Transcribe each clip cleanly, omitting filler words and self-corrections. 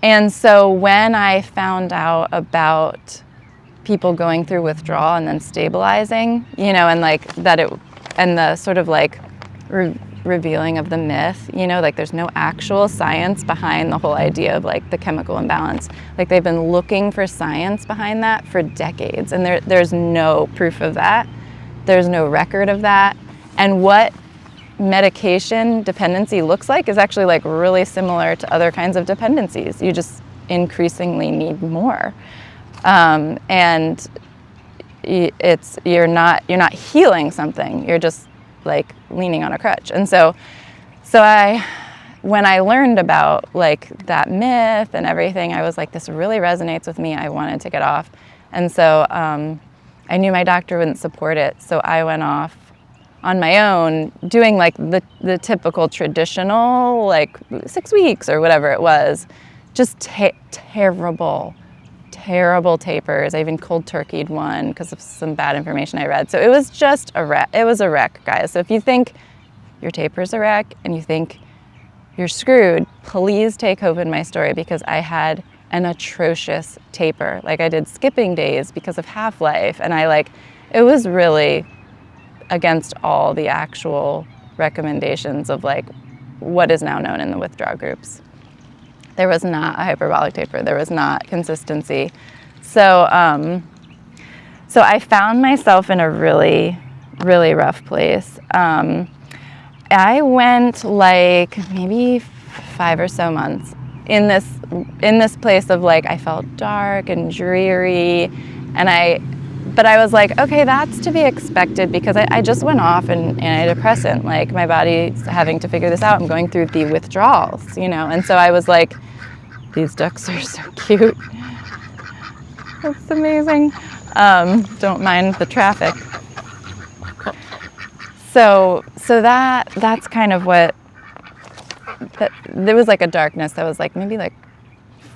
And so when I found out about people going through withdrawal and then stabilizing, and like that it, and the sort of like revealing of the myth, like there's no actual science behind the whole idea of like the chemical imbalance. Like they've been looking for science behind that for decades, and there's no proof of that. There's no record of that. And what medication dependency looks like is actually like really similar to other kinds of dependencies. You just increasingly need more, and you're not healing something. You're just like leaning on a crutch. And so when I learned about like that myth and everything, I was like, this really resonates with me. I wanted to get off, and so I knew my doctor wouldn't support it. So I went off on my own, doing like the typical traditional, like 6 weeks or whatever it was, just terrible tapers. I even cold turkeyed one because of some bad information I read. So it was just a wreck. It was a wreck, guys. So if you think your taper's a wreck and you think you're screwed, please take hope in my story, because I had an atrocious taper. Like I did skipping days because of Half-Life, and it was really against all the actual recommendations of like what is now known in the withdrawal groups. There was not a hyperbolic taper. There was not consistency. So I found myself in a really, really rough place. I went like maybe 5 or so months in this place of like, I felt dark and dreary, but I was like, okay, that's to be expected, because I just went off an antidepressant. Like my body's having to figure this out. I'm going through the withdrawals, and so I was like, these ducks are so cute. That's amazing. Don't mind the traffic. So that's kind of what, there was like a darkness that was like maybe like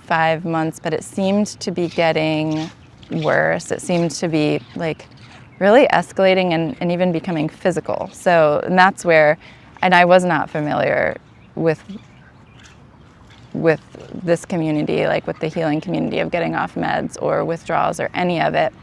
5 months, but it seemed to be getting worse. It seemed to be like really escalating and even becoming physical. And that's where, and I was not familiar with this community, like with the healing community of getting off meds or withdrawals or any of it.